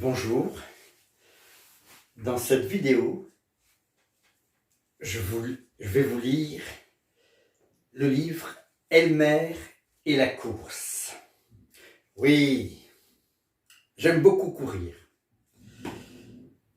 Bonjour, dans cette vidéo, je vais vous lire le livre Elmer et la course. Oui, j'aime beaucoup courir.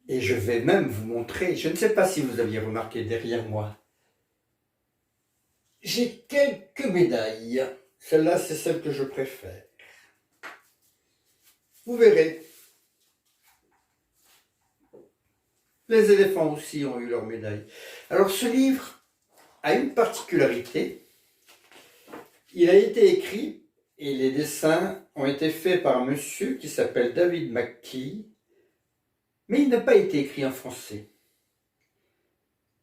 Et je vais même vous montrer, je ne sais pas si vous aviez remarqué derrière moi, j'ai quelques médailles. Celle-là, c'est celle que je préfère. Vous verrez. Les éléphants aussi ont eu leur médaille. Alors ce livre a une particularité. Il a été écrit et les dessins ont été faits par un monsieur qui s'appelle David McKee, mais il n'a pas été écrit en français.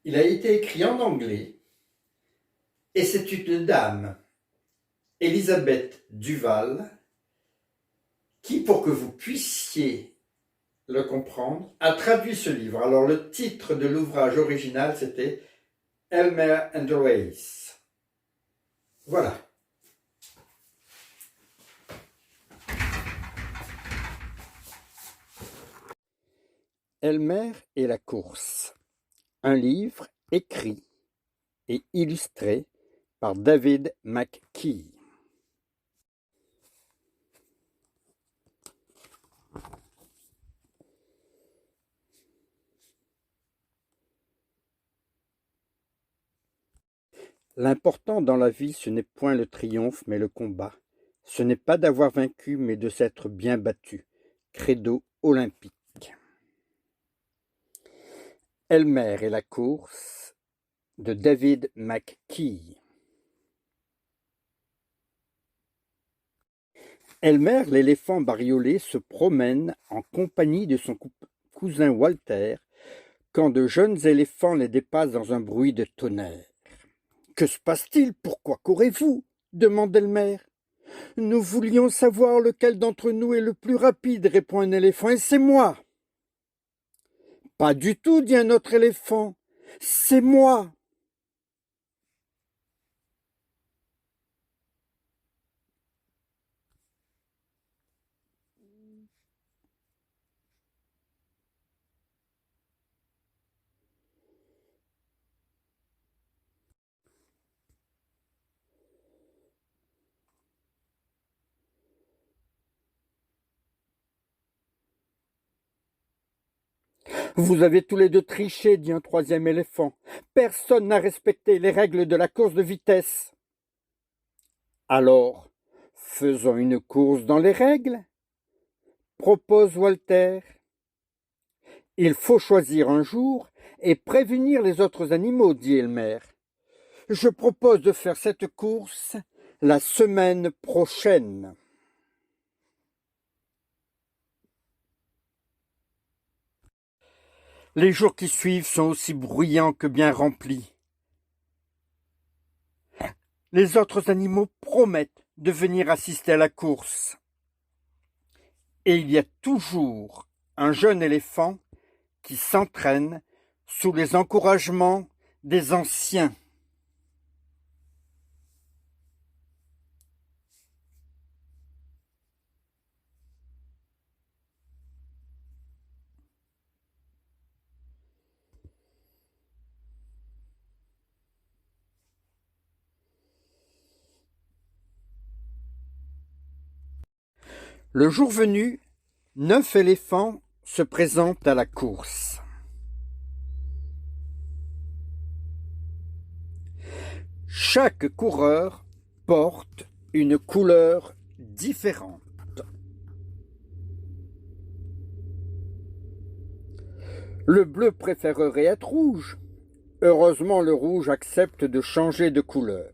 Il a été écrit en anglais et c'est une dame, Elisabeth Duval, qui, pour que vous puissiez le comprendre, a traduit ce livre. Alors le titre de l'ouvrage original, c'était Elmer and the Race. Voilà. Elmer et la course. Un livre écrit et illustré par David McKee. L'important dans la vie, ce n'est point le triomphe, mais le combat. Ce n'est pas d'avoir vaincu, mais de s'être bien battu. Credo olympique. Elmer et la course de David McKee. Elmer, l'éléphant bariolé, se promène en compagnie de son cousin Walter quand de jeunes éléphants les dépassent dans un bruit de tonnerre. « Que se passe-t-il? Pourquoi courez-vous » demande Elmer. « Nous voulions savoir lequel d'entre nous est le plus rapide, » répond un éléphant, « et c'est moi. »« Pas du tout, » dit un autre éléphant, « c'est moi. » « Vous avez tous les deux triché, » dit un troisième éléphant. « Personne n'a respecté les règles de la course de vitesse. »« Alors, faisons une course dans les règles, » propose Walter. « Il faut choisir un jour et prévenir les autres animaux, » dit Elmer. « Je propose de faire cette course la semaine prochaine. » Les jours qui suivent sont aussi bruyants que bien remplis. Les autres animaux promettent de venir assister à la course. Et il y a toujours un jeune éléphant qui s'entraîne sous les encouragements des anciens. Le jour venu, 9 éléphants se présentent à la course. Chaque coureur porte une couleur différente. Le bleu préférerait être rouge. Heureusement, le rouge accepte de changer de couleur.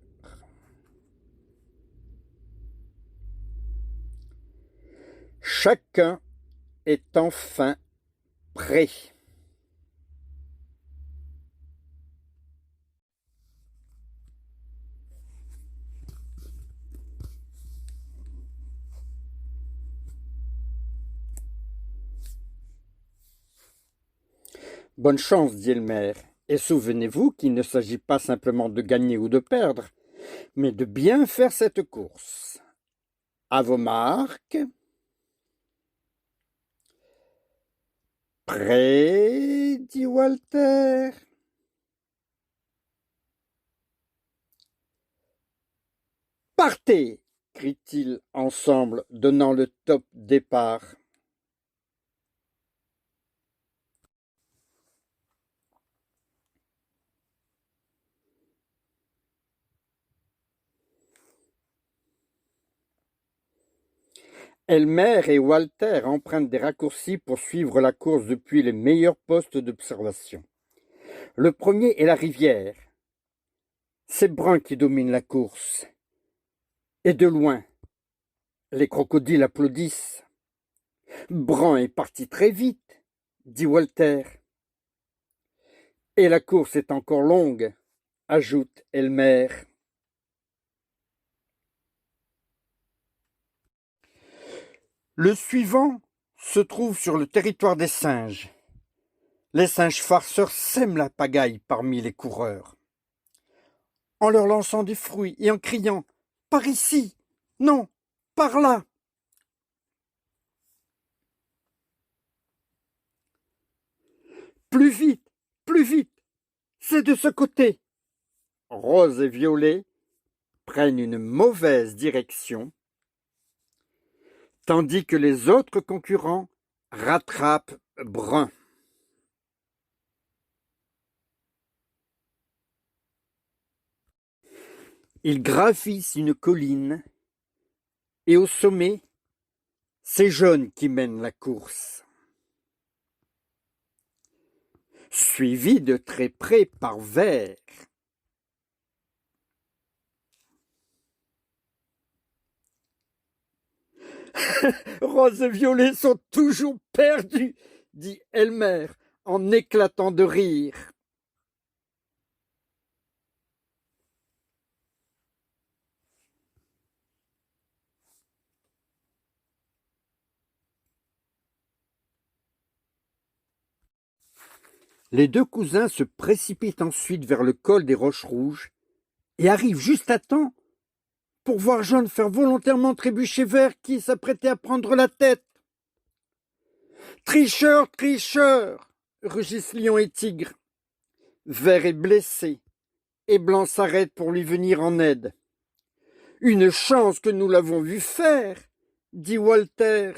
Chacun est enfin prêt. Bonne chance, dit Elmer, et souvenez-vous qu'il ne s'agit pas simplement de gagner ou de perdre, mais de bien faire cette course. À vos marques. Prêt, dit Walter. Partez, crient-ils ensemble, donnant le top départ. Elmer et Walter empruntent des raccourcis pour suivre la course depuis les meilleurs postes d'observation. Le premier est la rivière. C'est Brun qui domine la course. Et de loin, les crocodiles applaudissent. Brun est parti très vite, dit Walter. Et la course est encore longue, ajoute Elmer. Le suivant se trouve sur le territoire des singes. Les singes farceurs sèment la pagaille parmi les coureurs, en leur lançant des fruits et en criant « Par ici ! Non, par là !» Plus vite, c'est de ce côté. Rose et Violet prennent une mauvaise direction, tandis que les autres concurrents rattrapent Brun. Ils gravissent une colline et au sommet, c'est Jaune qui mène la course, suivi de très près par Vert. Rose et Violet sont toujours perdus, dit Elmer en éclatant de rire. Les deux cousins se précipitent ensuite vers le col des Roches Rouges et arrivent juste à temps pour voir Jaune faire volontairement trébucher Vert qui s'apprêtait à prendre la tête. « Tricheur, tricheur !» rugissent Lion et Tigre. Vert est blessé et Blanc s'arrête pour lui venir en aide. « Une chance que nous l'avons vu faire !» dit Walter.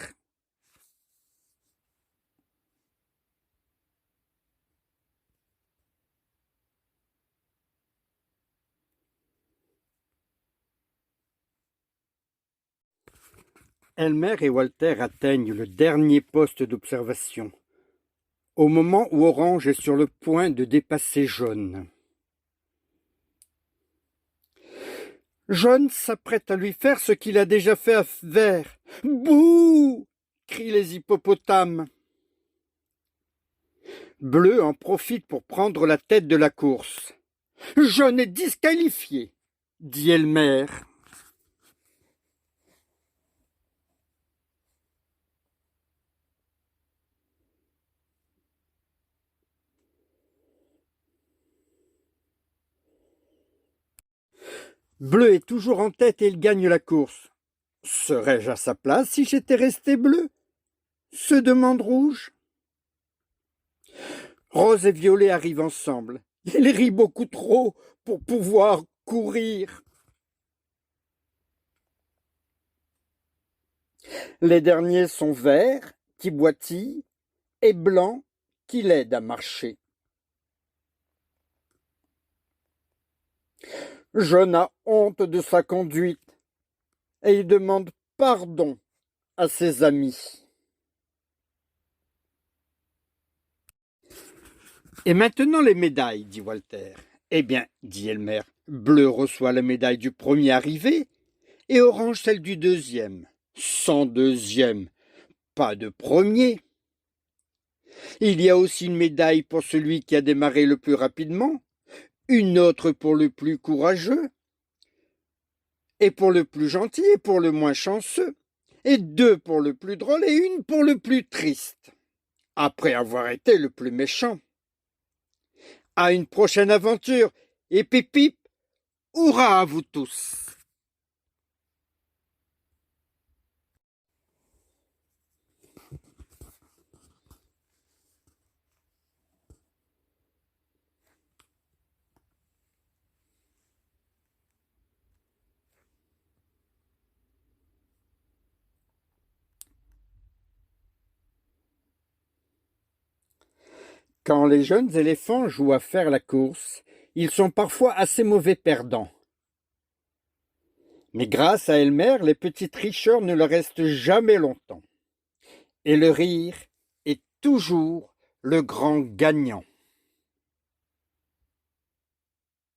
Elmer et Walter atteignent le dernier poste d'observation, au moment où Orange est sur le point de dépasser Jaune. Jaune s'apprête à lui faire ce qu'il a déjà fait à Vert. « Bouh !» crient les hippopotames. Bleu en profite pour prendre la tête de la course. « Jaune est disqualifié !» dit Elmer. Bleu est toujours en tête et il gagne la course. Serais-je à sa place si j'étais resté bleu ? Se demande Rouge. Rose et Violet arrivent ensemble. Ils rient beaucoup trop pour pouvoir courir. Les derniers sont Vert, qui boitille, et Blanc, qui l'aide à marcher. Jaune a honte de sa conduite et il demande pardon à ses amis. Et maintenant les médailles, dit Walter. Eh bien, dit Elmer, Bleu reçoit la médaille du premier arrivé et Orange celle du deuxième. Sans deuxième, pas de premier. Il y a aussi une médaille pour celui qui a démarré le plus rapidement, une autre pour le plus courageux, et pour le plus gentil et pour le moins chanceux, et deux pour le plus drôle et une pour le plus triste, après avoir été le plus méchant. À une prochaine aventure, et pip pip, hurrah à vous tous! Quand les jeunes éléphants jouent à faire la course, ils sont parfois assez mauvais perdants. Mais grâce à Elmer, les petits tricheurs ne le restent jamais longtemps. Et le rire est toujours le grand gagnant.